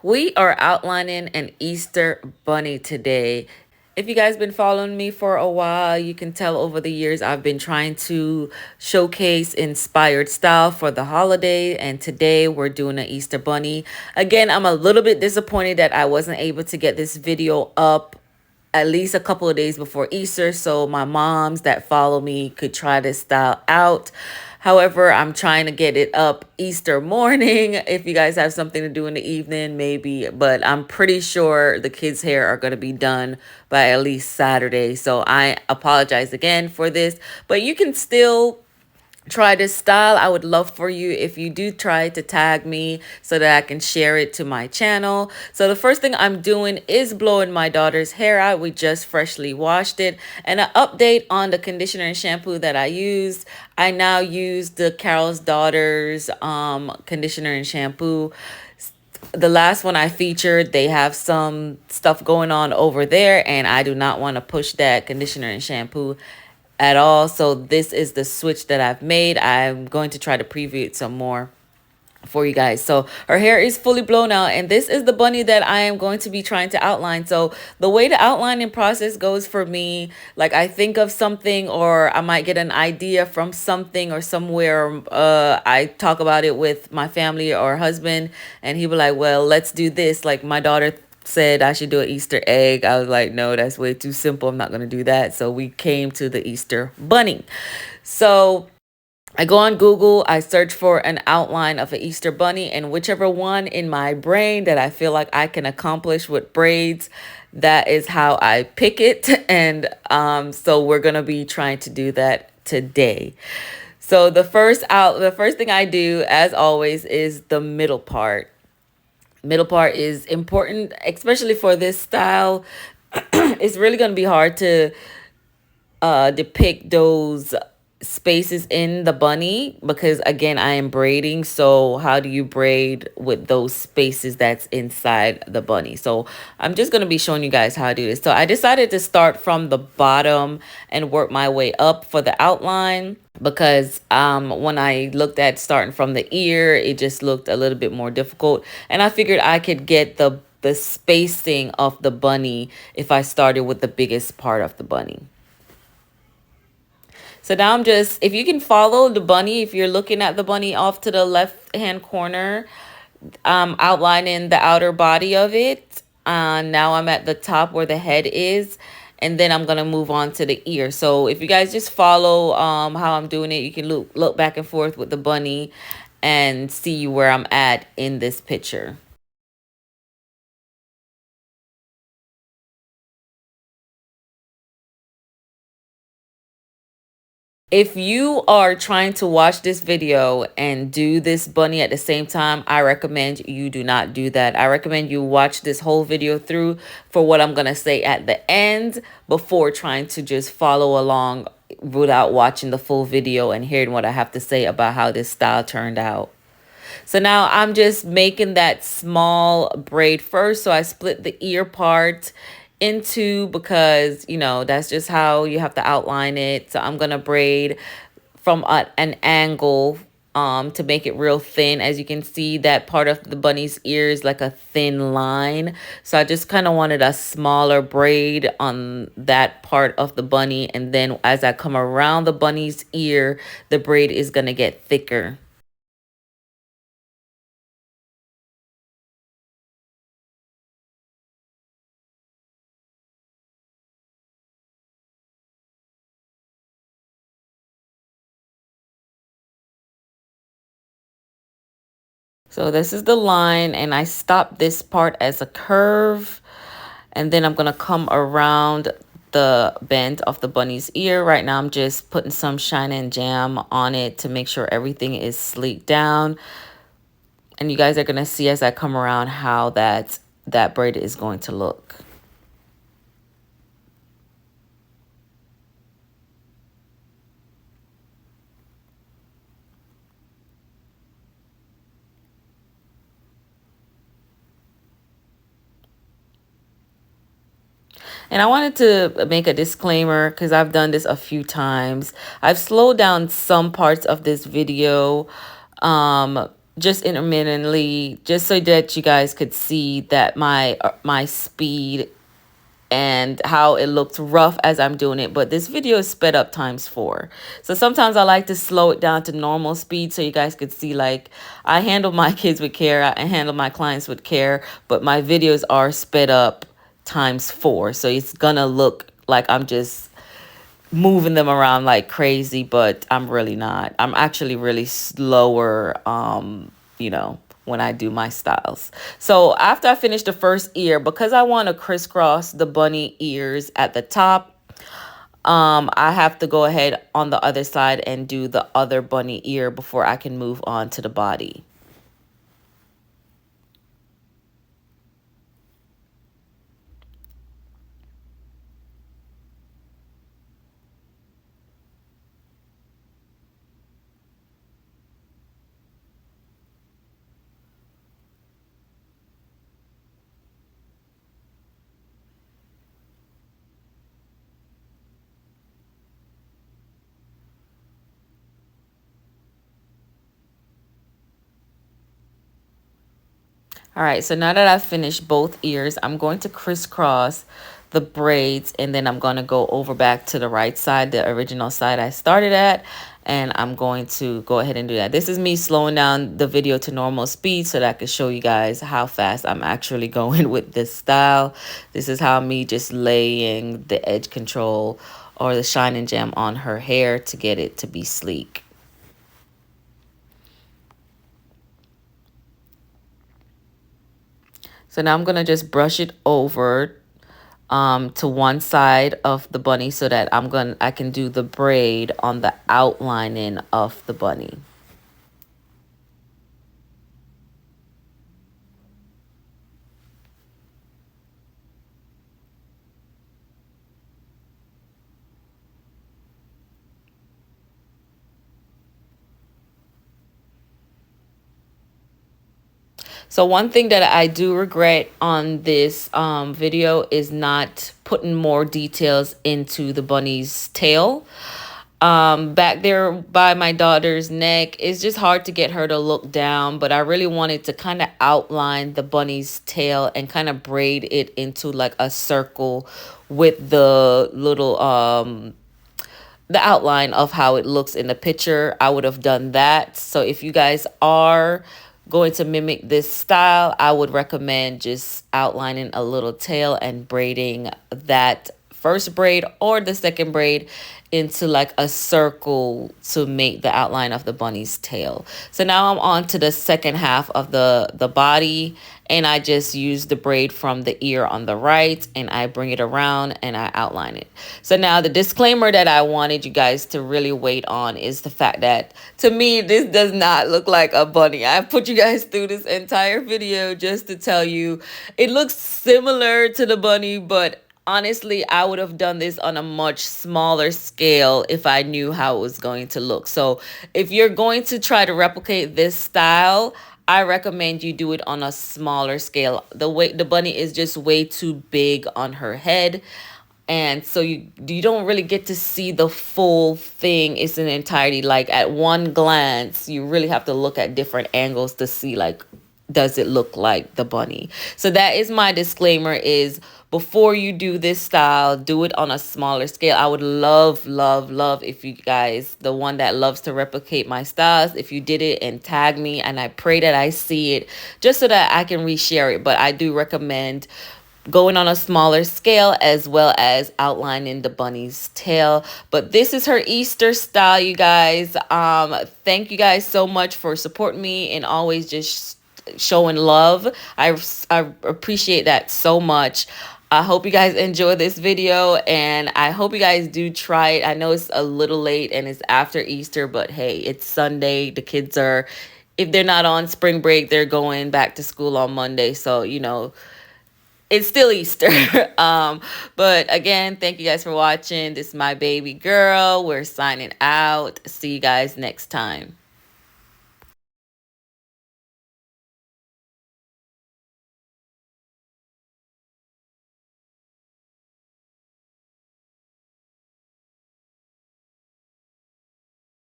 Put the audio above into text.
We are outlining an Easter bunny today. If you guys been following me for a while, you can tell over the years I've been trying to showcase inspired style for the holiday, and today we're doing an Easter bunny. Again, I'm a little bit disappointed that I wasn't able to get this video up at least a couple of days before Easter so my moms that follow me could try this style out. However, I'm trying to get it up Easter morning. If you guys have something to do in the evening, maybe, but I'm pretty sure the kids' hair are going to be done by at least Saturday. So I apologize again for this, but you can still try this style. I would love for you if you do try to tag me so that I can share it to my channel. So the first thing I'm doing is blowing my daughter's hair out. We just freshly washed it. And an update on the conditioner and shampoo that I used. I now use the Carol's Daughters conditioner and shampoo. The last one I featured, they have some stuff going on over there, and I do not want to push that conditioner and shampoo at all. So this is the switch that I've made. I'm going to try to preview it some more for you guys. So her hair is fully blown out, and this is the bunny that I am going to be trying to outline. So the way the outlining process goes for me, like I think of something or I might get an idea from something or somewhere. I talk about it with my family or husband, and he be like, well, let's do this. Like my daughter said I should do an Easter egg. I was like, no, that's way too simple. I'm not going to do that. So we came to the Easter bunny. So I go on Google, I search for an outline of an Easter bunny, and whichever one in my brain that I feel like I can accomplish with braids, that is how I pick it. And so we're going to be trying to do that today. So the first thing I do, as always, is the middle part. Middle part is important, especially for this style. It's really going to be hard to depict those spaces in the bunny because again I am braiding. So how do you braid with those spaces that's inside the bunny? So I'm just going to be showing you guys how to do this. So I decided to start from the bottom and work my way up for the outline because when I looked at starting from the ear, it just looked a little bit more difficult, and I figured I could get the spacing of the bunny if I started with the biggest part of the bunny. So now I'm just, if you can follow the bunny, if you're looking at the bunny off to the left hand corner, outlining the outer body of it. Now I'm at the top where the head is, and then I'm going to move on to the ear. So if you guys just follow how I'm doing it, you can look back and forth with the bunny and see where I'm at in this picture. If you are trying to watch this video and do this bunny at the same time, I recommend you do not do that. I recommend you watch this whole video through for what I'm going to say at the end before trying to just follow along without watching the full video and hearing what I have to say about how this style turned out. So now I'm just making that small braid first. So I split the ear part into because, you know, that's just how you have to outline it. So I'm going to braid from an angle to make it real thin. As you can see, that part of the bunny's ear is like a thin line. So I just kind of wanted a smaller braid on that part of the bunny. And then as I come around the bunny's ear, the braid is going to get thicker. So this is the line, and I stopped this part as a curve, and then I'm going to come around the bend of the bunny's ear. Right now I'm just putting some shine and jam on it to make sure everything is sleeked down. And you guys are going to see as I come around how that braid is going to look. And I wanted to make a disclaimer because I've done this a few times. I've slowed down some parts of this video just intermittently, just so that you guys could see that my speed and how it looked rough as I'm doing it. But this video is sped up times 4. So sometimes I like to slow it down to normal speed so you guys could see, like, I handle my kids with care, I handle my clients with care, but my videos are sped up times 4. So it's gonna look like I'm just moving them around like crazy, but I'm really not. I'm actually really slower, you know, when I do my styles. So after I finish the first ear, because I want to crisscross the bunny ears at the top, I have to go ahead on the other side and do the other bunny ear before I can move on to the body. All right, so now that I've finished both ears, I'm going to crisscross the braids, and then I'm going to go over back to the right side, the original side I started at, and I'm going to go ahead and do that. This is me slowing down the video to normal speed so that I can show you guys how fast I'm actually going with this style. This is how me just laying the edge control or the shine and gem on her hair to get it to be sleek. So now I'm going to just brush it over to one side of the bunny so that I can do the braid on the outlining of the bunny. So one thing that I do regret on this video is not putting more details into the bunny's tail. Back there by my daughter's neck, it's just hard to get her to look down, but I really wanted to kind of outline the bunny's tail and kind of braid it into like a circle with the little the outline of how it looks in the picture. I would have done that. So if you guys are going to mimic this style, I would recommend just outlining a little tail and braiding that first braid or the second braid into like a circle to make the outline of the bunny's tail. So now I'm on to the second half of the body, and I just use the braid from the ear on the right and I bring it around and I outline it. So now the disclaimer that I wanted you guys to really wait on is the fact that to me this does not look like a bunny. I put you guys through this entire video just to tell you it looks similar to the bunny, but honestly, I would have done this on a much smaller scale if I knew how it was going to look. So if you're going to try to replicate this style, I recommend you do it on a smaller scale. The bunny is just way too big on her head. And so you don't really get to see the full thing. It's an entirety. Like at one glance, you really have to look at different angles to see, like, does it look like the bunny? So that is my disclaimer, is before you do this style, do it on a smaller scale. I would love, love, love if you guys, the one that loves to replicate my styles, if you did it and tag me, and I pray that I see it just so that I can reshare it. But I do recommend going on a smaller scale as well as outlining the bunny's tail. But this is her Easter style, you guys. Thank you guys so much for supporting me and always just showing love. I appreciate that so much. I hope you guys enjoy this video, and I hope you guys do try it. I know it's a little late and it's after Easter, but hey, it's Sunday. The kids are, if they're not on spring break, they're going back to school on Monday. So, you know, it's still Easter. But again, thank you guys for watching. This is my baby girl. We're signing out. See you guys next time.